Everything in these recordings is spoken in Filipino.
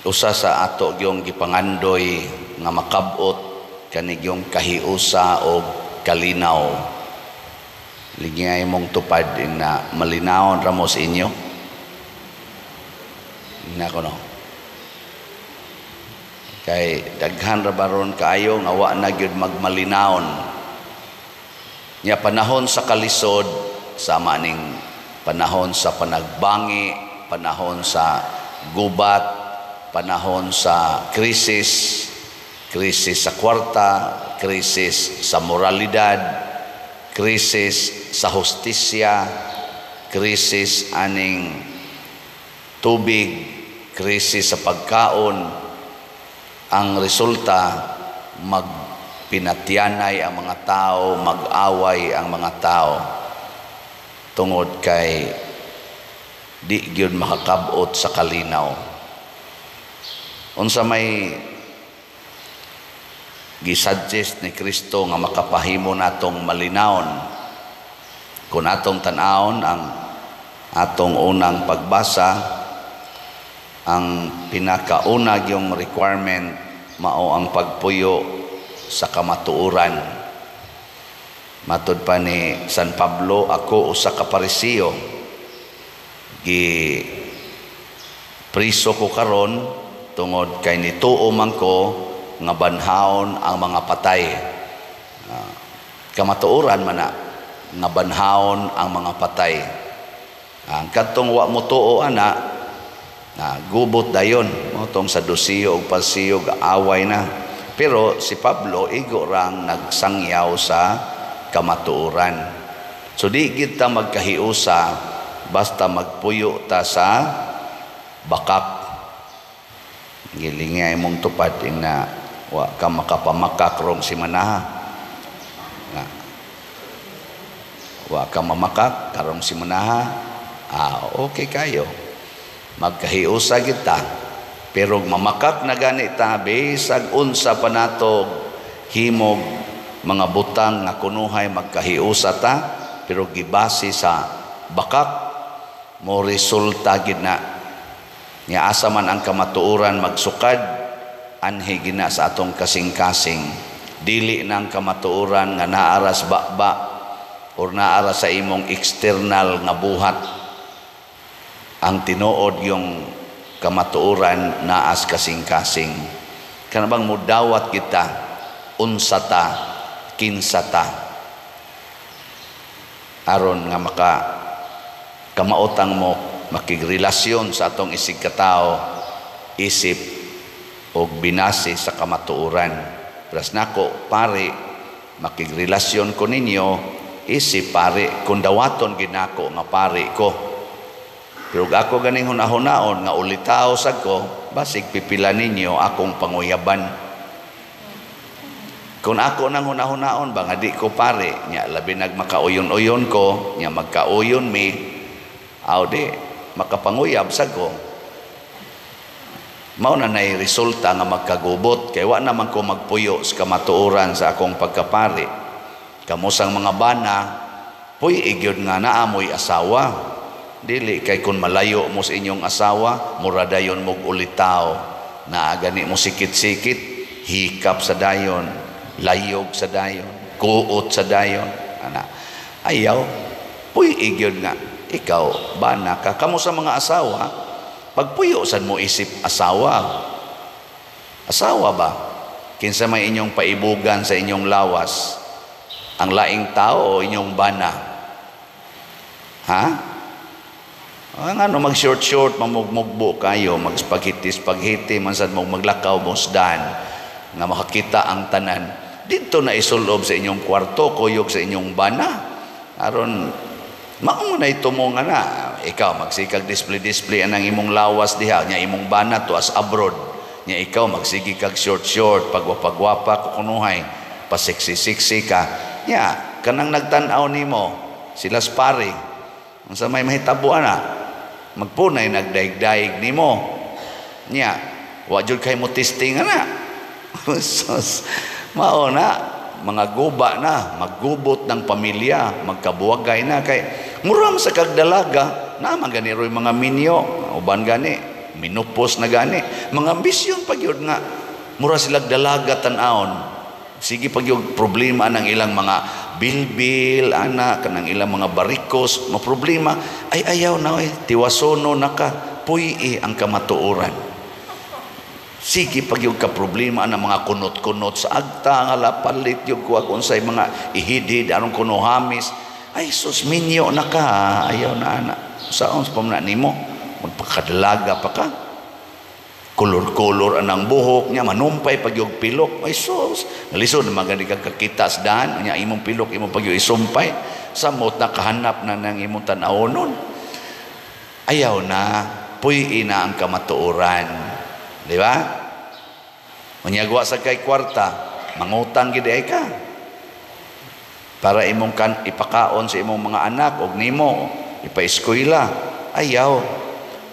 usa sa ato gyung gipangandoy nga makabot kani gyung kahiusa o kalinaw. Ligay mong tupad na malinawon ra mo sa inyo. Nako no. Kay daghan ra baron kaayo nga wa na gyud magmalinawon. Nya panahon sa kalisod sama ning panahon sa panagbangi, panahon sa gubat, panahon sa krisis sa kwarta, krisis sa moralidad, krisis sa hustisya, krisis aning tubig, krisis sa pagkaon. Ang resulta, magpinatyanay ang mga tao, mag-away ang mga tao tungod kay di gyud makakabot sa kalinaw. Unsa may gisuggest ni Kristo nga makapahimo natong malinawon, kung atong tan-awon ang atong unang pagbasa, ang pinakauna yung requirement mao ang pagpuyo sa kamatuoran. Matud pa ni San Pablo, ako usa ka Pariseo, gi priso ko karon tungod kay nituo man ko nga banhaon ang mga patay. Kamatuoran man na nga banhaon ang mga patay. Ang kadtong wa mo tuo ana, gubot dayon mo tong Saduceo ug Pariseo away na. Pero si Pablo igo rang nagsangyaw sa kamatuoran. So di kita magkahiusa basta magpuyo ta sa bakak. Gilingay mong tupad na wa ka makapamakak rong si manaha. Wa ka mamakak karong si manaha. Okay kayo. Magkahiusa kita. Pero mamakak na ganita bisag unsa pa nato himog mga butang nga kunuhay magkahiusa ta, pero gibase sa bakak mo resulta gid na. Nya asa man ang kamatuoran magsukad, anhi gina sa atong kasing-kasing. Dili nang kamatuoran nga naaras bakba or naara sa imong external nga buhat. Ang tinuod yung kamatuoran naas kasing-kasing. Kanabang mudawat kita unsa ta, kinsa ta, aron nga maka kamautang mo makigrelasyon sa atong isig katao, isip o binase sa kamatuoran. Pras nako pare, makigrelasyon ko ninyo, isip pare, kung dawaton ginako nga pare ko. Pero ako ganing hunahon nga ulitaw sad ko, basig pipila ninyo akong panguyaban. Kung ako nang hunahon ba nga di ko pare, nya labi nagmakauyon-uyon ko, nya magkauyon mi, aw di makapanguyab sad ko. Mao na nay resulta nga magkagubot kay wa naman ko magpuyo sa kamatuoran sa akong pagkapari. Kamusang mga bana, puy igyod nga naamoy asawa. Dili kay kun malayo mo sa inyong asawa, mura dayon mo ulitaw, na gani mo sikit-sikit, hikap sa dayon, layog sa dayon, kuot sa dayon. Ana, ayaw, puy igyod nga, ikaw bana ka, kamo sa mga asawa, pagpuyo sad mo isip asawa. Asawa ba? Kinsa may inyong paibugan sa inyong lawas? Ang laing tao o inyong bana? Ha? Ang ano, mag-short-short, mamugmugbo kayo, mag-spaghetti, mansad mo maglakaw, musdan, nga makakita ang tanan. Dito na isulob sa inyong kwarto, kuyog sa inyong bana. Aron, maunga na ito mo nga na. Ikaw, magsikag display ang imong lawas diha, nya imong bana to as abroad. Nya ikaw, magsigi kag short-short, pagwapa-gwapa, kukunuhay, pasiksi-siksi ka. Nya, kanang nagtanaw nimo, silas pare, ang sa may mahitabuan na, magpunay nagdaig-daig nimo. Nya, wajud kay mo testing na. Mao na, mga guba na, maggubot ng pamilya, magkabuwagay na kay muram sa kagdalaga, naman gani ro'y mga minyo, uban gani, minupos na gani. Mga ambisyon pag yun nga, mura silag dalaga tan-aon. Sige pag yung problema ng ilang mga bilbil, anak, kanang ilang mga barikos, problema, ay ayaw na tiwasono na ka, puyi ang kamatuoran. Sige pag yung ka-problema ng mga kunot-kunot sa agta, nga palit yung kuha kung sa'y mga ihidid, anong kunohamis, ay sus, minyo na ka, ayaw na anak. Saan sa pamana mo? Magpakadalaga pa ka. Kulor-kulor anang buhok niya, manumpay pag yung pilok. Ay sus, nalisod na maganda kang kakita sa daan, niya imong pilok, imong pag yung isumpay, samot na kahanap na ng imong tanawonon. Ayaw na, puyi na ang kamatuoran. Di ba? Manyagwa sa kay kwarta, mangutang gid ay ka. Para imong ipakaon sa imong mga anak og nimo, ipa-eskwela. Ayaw.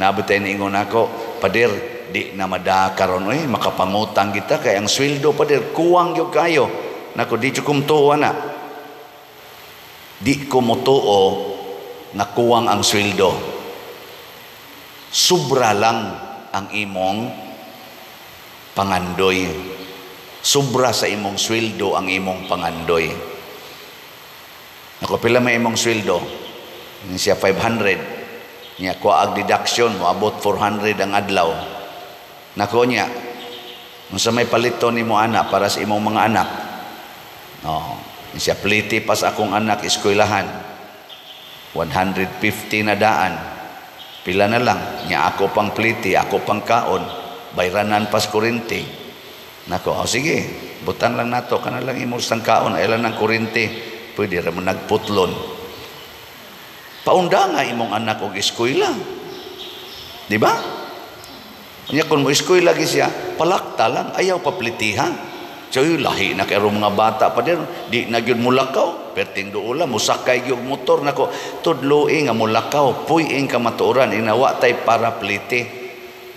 Nabutay ni ingon ako, pader, di na madakaron makapangutang kita kay ang sweldo pader kuwang gyud kayo. Nako di ko kumtuwa na. Di ko mutuo na kuwang ang sweldo. Sobra lang ang imong pangandoy. Sobra sa imong sweldo ang imong pangandoy. Ako pila may imong sweldo? Siya 500. Niya kuha ag deduction mo abot 400 ang adlaw. Nako niya. Unsa may palito nimo anak para sa imong mga anak? Oh, siya pliti pas akong anak eskwelahan. 150 na daan. Pila na lang. Niya ako pang pliti, ako pang kaon. Bayranan pas kurinti. Nako, sige, butan lang nato, kana lang imong sang kaon, ay lang ng kurinti, pwede ra mo nagputlon. Paunda nga imong anak og eskwela. Di ba? Nya kun mo eskwela gi siya, palakta lang, ayaw paplitihan. So yung lahi na kayo mga bata pa din, di na gyud mulakaw, perting doula, musakay gyud motor, nako, tudloi nga mulakaw, puy-ing kamatuoran, inawa tay para pliti.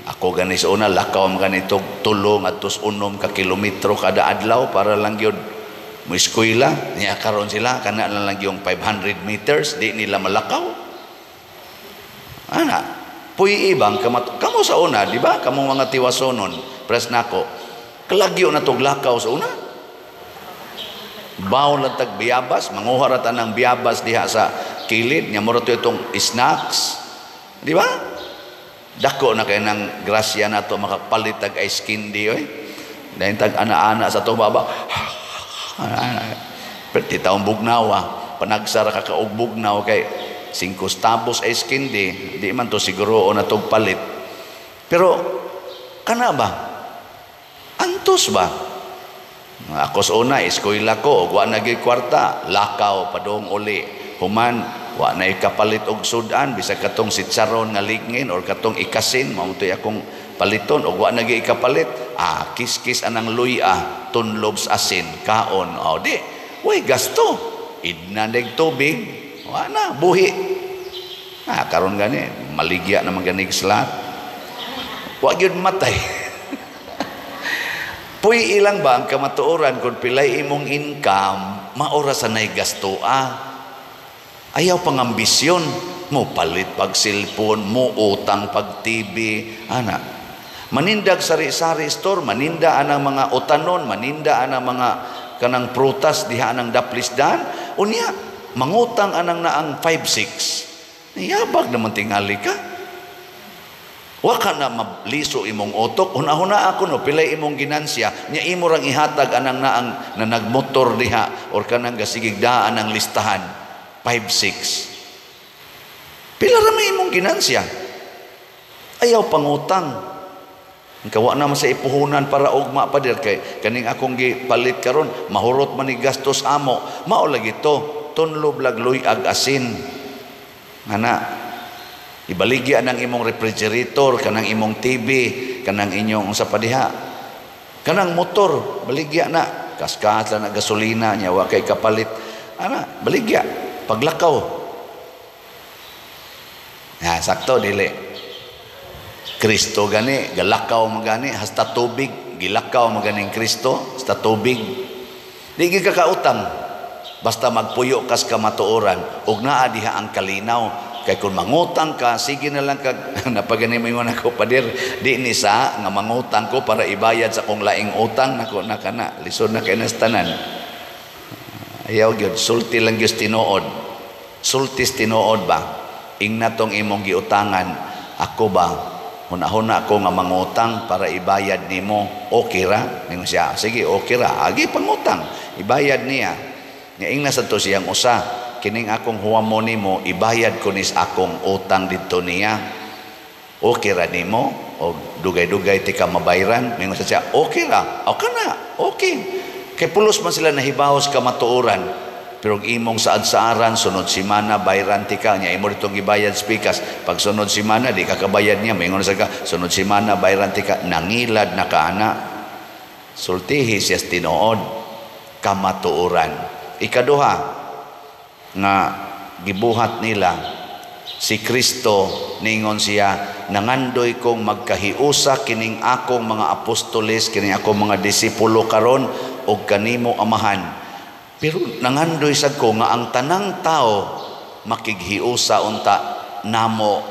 Ako gani sa una, lakaw ang ganito, tulong at unom ka kilometro kada adlaw para lang yun mo eskwela. Niya karon sila, kana lang yung 500 meters, di nila malakaw. Ana, puy ibang, kamo sa una, di ba? Kamong mga tiwasonon, pres nako, kalagyo na tog lakaw sa una. Baw lang tag biyabas, manguharatan ng biyabas diha sa kilid, niya mo ito itong snacks. Di ba? Dako na kayo ng grasya na to makapalit tag ice candy dahil tag ana-ana sa to baba perti taong bugnawa panagsara ka kaog bugnaw kay 5 tabos ice candy di man to siguro o na tog palit pero kana ba antos ba ako sa una eskwela ko wa na gyud kwarta lakaw padong uli human wa na ikapalit og sudan bisag katong sitsaron nga ligngin or katong ikasin mauntoy akong paliton og wa na gyud ikapalit kiskis anang luya tunlobs asin kaon di way gasto idnaneg tubig wa na buhi karon gani maligya naman gani slat wa gyud matay puy ilang ba ang kamatuoran kung pilay imong income maora sa nay gasto ayaw pang ambisyon mo palit pag cellphone mo utang pag TV manindag sari-sari store maninda anang mga utanon maninda anang mga kanang prutas diha anang daplisdan unya mangutang anang naang 5-6 niyabag naman tingali ka wa ka na mabliso imong utok una-una ako no pilay imong ginansya nya imo rang ihatag anang naang na nagmotor diha or kanang gasigigdaan ang listahan 5-6 pila ra may imong ginansya ayaw pangutang kawa naman sa ipuhunan para ugma pa dir kay kaning akong gipalit karon mahurot man ni gastos amo mao lagi to tunlob lagloy ag asin ana ibaligya nang imong refrigerator kanang imong TV kanang inyong sa padiha kanang motor baligya na kaskas na gasolina nya wa kay kapalit baligya paglakaw sakto dili Kristo gani galakaw magani hasta tubig gilakaw maganing Kristo hasta tubig di ka kautang basta magpuyo kas kamatuoran ug naa diha ang kalinaw Kay kung mangutang ka, sige na lang kag napagani mo ingon ako padir, di ni sa nga mangutang ko para ibayad sa kong laing utang nako na kana. Lisod na kay nas tanan. Ayaw gyud sulti lang gyud tinuod. Sultis tinuod ba? Ingna tong imong giutangan, ako ba hunahuna ako nga mangutang para ibayad nimo, okay ra? Ningon siya, sige, okay ra. Agi pangutang, ibayad niya. Nga ingna sa to siyang usa, kining akong huwamo nimo, ibayad ko nis akong utang dito niya. Okay ra nimo? O dugay-dugay ti ka mabayran? Ningon siya, okay ra. O kana, okay. Kay pulos man sila nahibahos ka matuoran. Pero imong saad-saaran, sunod simana, bayran ti ka, niya imo ditong ibayad spikas. Pag sunod simana, di ka kabayad niya. Maingon sa ka, sunod simana, bayran ti ka, nangilad na kaana. Sultihi siyas tinuod, kamatuoran. Ikaduha, nga gibuhat nila, si Kristo, ningon siya, nangandoy kong magkahiusa, kining akong mga apostoles, kining akong mga disipulo karon, o kanimo amahan. Pero nangandoy sad ko nga ang tanang tao makighiusa unta namo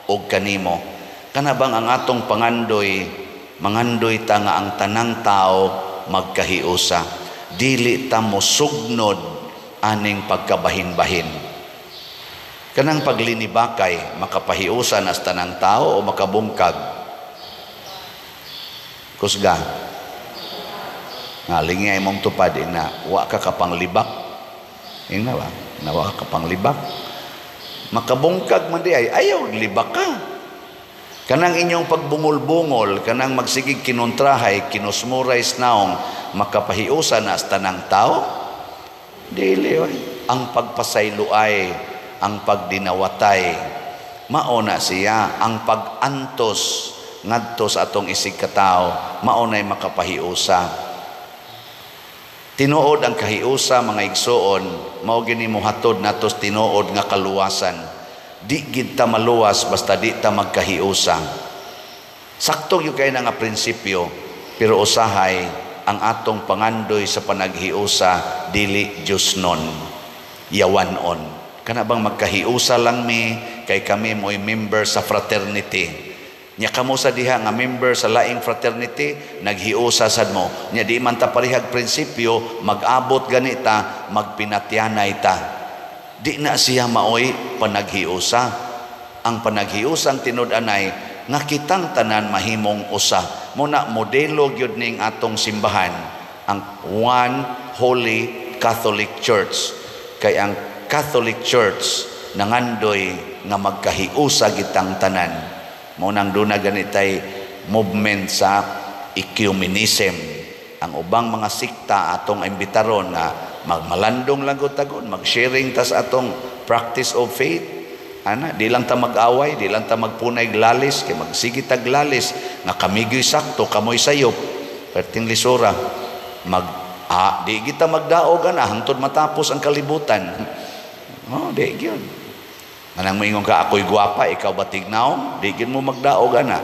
og kanimo. Kana bang ang atong pangandoy, mangandoy ta nga ang tanang tao magkahiusa. Dili ta mo sugnod aning pagkabahin-bahin. Kanang paglinibakay makapahiusa nas tanang tao o makabungkag. Kusga. Ngalingi ay mong tupad na wa ka kapanglibak. Ingna ba? Na wa ka kapanglibak. Makabungkag man di ay ayaw libak ka. Kanang inyong pagbungol-bungol, kanang magsigig kinontrahay, kinusmuray snaong makapahiusa na sa tanang tao. Dili ang pagpasayloay, ang pagdinawatay, mauna siya ang pag-antos ngadto sa atong isig katao, maunay makapahiusa. Tinuod ang kahiusa mga igsoon, mao gini mohatod natos tinuod nga kaluwasan. Di gid ta maluwas basta di ta magkahiusa. Sakto gyud kay nga prinsipyo, pero usahay ang atong pangandoy sa panaghiusa dili Diosnon, yawanon. Kana bang magkahiusa lang mi kay kami mo'y member sa fraternity. Nya kamo sa diha nga member sa laing fraternity, naghiusa sad mo. Nya di man ta parihag prinsipyo, mag-abot ganita, magpinatyanay ta. Di na siya maoy panaghiusa. Ang panaghiusang tinud-anay nga kitang tanan mahimong usa. Muna modelo gyud ning atong simbahan, ang One Holy Catholic Church. Kay ang Catholic Church nangandoy nga magkahiusa gitang tanan. Munang duna ganitay movement sa ecumenism. Ang ubang mga sikta atong imbitaron na magmalandong lang tagon, mag-sharing tas atong practice of faith. Ana, di lang ta mag-away, di lang ta magpunay glalis, kay magsigi tag glalis nga kamigoy sakto, kamoy sayop. Perting lisura, di kita magdaog ana hangtod matapos ang kalibutan. Oh, di gyud. Manang moingon ka ako'y gwapa, ikaw ba tignaw? Di gid mo magdaog ana.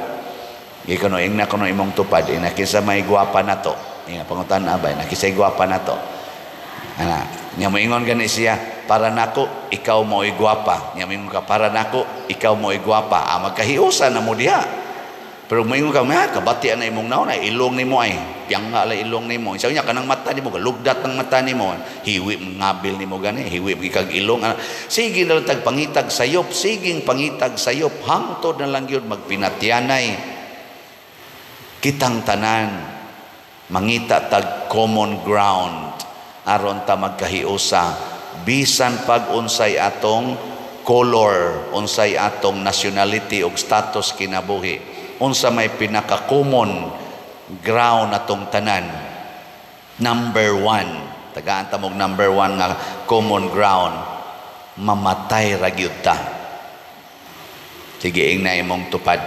Ikaw no ingna kuno imong tupad, ina kinsa may gwapa nato. Ina pangutan na ba, ina kinsa gwapa nato. Ana, nya moingon gani siya, para nako ikaw mo'y gwapa. Nya moingon ka para nako ikaw mo'y gwapa. Magkahiusa na mo diha. Pero moingon ka, kabati ana imong naon ay ilong nimo ay. Piyang nga la ilong nimo. Isa nya kanang mata nimo, lugdat ng mata nimo. Hiwi ngabil nimo gani, hiwi kag ilong. Sige na lang tag pangitag sayop, siging pangitag sayop hangtod na lang gyud magpinatyanay. Kitang tanan mangita tag common ground aron ta magkahiusa bisan pag unsay atong color, unsay atong nationality ug status kinabuhi. Unsa may pinaka-common ground atong tanan. Number 1, tagaan ta mog number 1 nga common ground, mamatay ra gyud ta. Sige ingna imong tupad.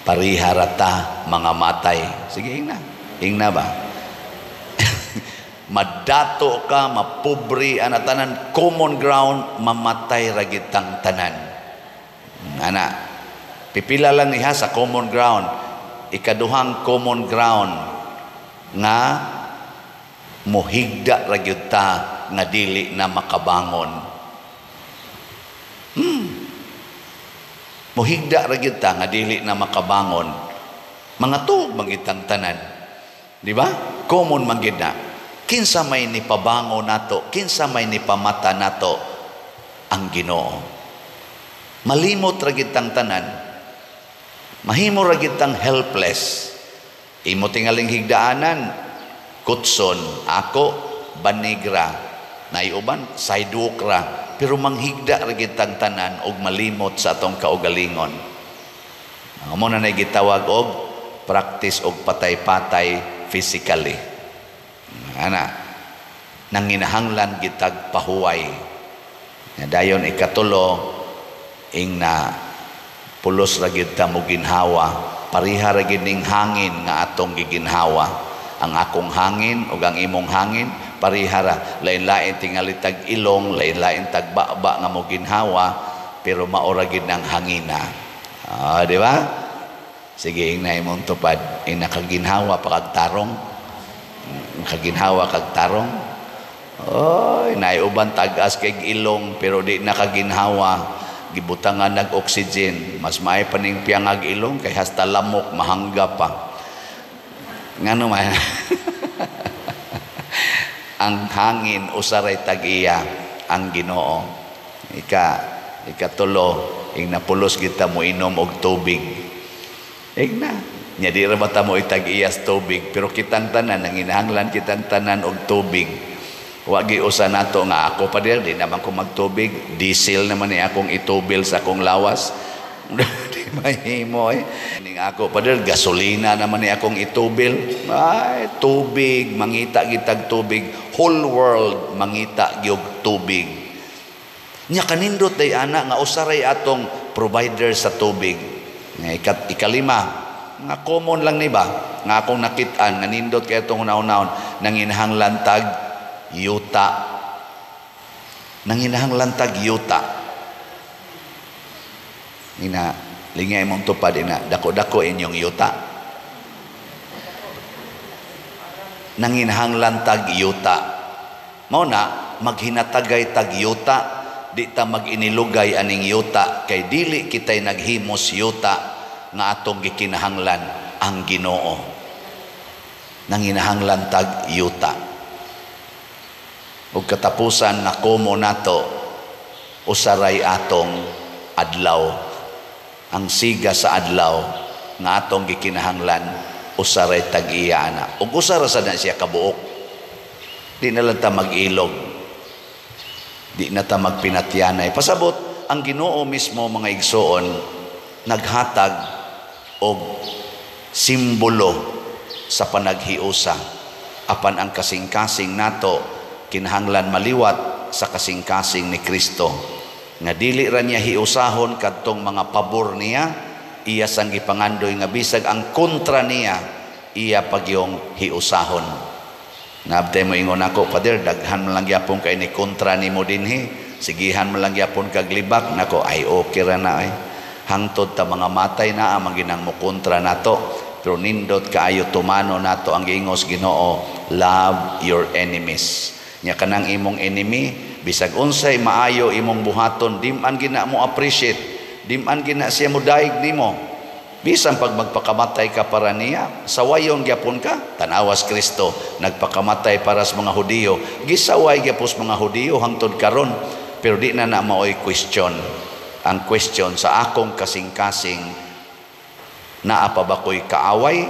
Parihara ta mga matay. Sige ingna ba? Madato ka, mapubri ana tanan, common ground, mamatay ra gyud tang tanan. Ana, pipila lang niha sa common ground. Ikaduhang common ground nga mohigda ra gyud ta nga dili na makabangon. Muhigda ra gyud ta nga dili na makabangon. Mga tuog mangitang tanan. Di ba? Common man gyud na. Kinsa may nipabango nato, kinsa may nipamata nato ang Ginoo. Malimot ra gyud tang tanan. Mahimo ra gyud tang helpless. Imo tingaling higdaanan, kutson, ako, banigra, naiuban, saydukra, pero manghigda ra gyud tang tanan og malimot sa atong kaugalingon. Amo na nay gitawag og practice og patay-patay physically. Ana, nanginahanglan gitag pahuway. Dayon ikatulo, ing na pulos ra gyud ta mo ginhawa, pariha ra gyud ning hangin nga atong giginhawa. Ang akong hangin ug ang imong hangin pariha ra, lain-lain tingali tag ilong, lain-lain tag baba nga mo ginhawa, pero maura gyud nang hangina. Di ba? Sige, ing na imong tupad, ing nakaginhawa pa kag tarong. Nakaginhawa kag tarong. Oy, naiuban tagas kay ilong pero di nakaginhawa. Gibutangan nag-oxygen, mas maay pa ning piyangag ilong kay hasta lamok mahangga pa. Ngano man. Ang hangin usaray tag-iya ang Ginoo. Ikatulo, ing napulos kita mo inom og tubig. Na. Nya di ra mata mo itag-iyas tubig, pero kitang tanan nanginahanglan kitang tanan og tubig. Wa gi usa nato nga ako pa di naman ko magtubig, diesel naman ni akong itubil sa akong lawas. Di mahimo ning ako pa di gasolina naman ni akong itubil. Ay tubig, mangita gitag tubig, whole world mangita gyud tubig. Nya kanindot day ana nga usaray atong provider sa tubig. Ikalima, nga common lang ni ba nga akong nakit-an nga nindot kay itong naon-naon nanginahanglan tag yuta. Nanginahanglan tag yuta. Ina lingay mong tupad ina dako-dako inyong yuta. Nanginahanglan tag yuta. Mao na maghinatagay tag yuta, di ta mag-inilugay aning yuta kay dili kitay naghimos yuta nga atong gikinahanglan ang Ginoo. Nanginahanglan tag yuta. Ug katapusan na komo nato usaray atong adlaw. Ang siga sa adlaw nga atong gikinahanglan usaray tag-iya na. Ug usara sa na siya kabuok. Di na lang ta mag-ilog. Di na ta magpinatyanay. Pasabot ang Ginoo mismo mga igsoon naghatag og simbolo sa panaghiusa apan ang kasing-kasing nato kinahanglan maliwat sa kasing-kasing ni Kristo nga dili ra niya hiusahon kadtong mga pabor niya, iya sang gipangandoy nga bisag ang kontra niya iya pagyong hiusahon. Nabte mo ingon ako, Father, daghan man lang gyapon kay ni kontra nimo dinhi, sigihan man lang gyapon kag libak nako, ay okay ra na ay. Hangtod ta mga matay na ang ginang mo kontra nato, pero nindot kaayo tumano nato ang giingos Ginoo, love your enemies. Nya kanang imong enemy bisag unsay maayo imong buhaton, dim-an gina mo appreciate, dim-an gina siya mo daig nimo. Bisan pag magpakamatay ka para niya, sawayon gyapon ka. Tanawas Kristo nagpakamatay para sa mga Hudiyo, gisaway gyapos mga Hudiyo hangtod karon, pero di na maoy question. Ang question sa akong kasing-kasing, naa pa ba ko'y kaaway?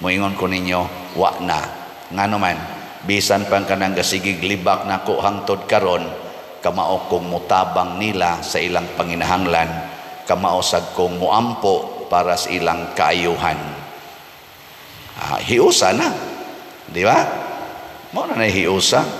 Moingon ko ninyo, wa na. Nga naman, bisan pang kanang gasigig libak na ko hangtod karon, kamao kong mutabang nila sa ilang panginahanglan, kamaosag kong muampo para sa ilang kaayuhan. Hiusa na. Di ba? Mo na hiusa.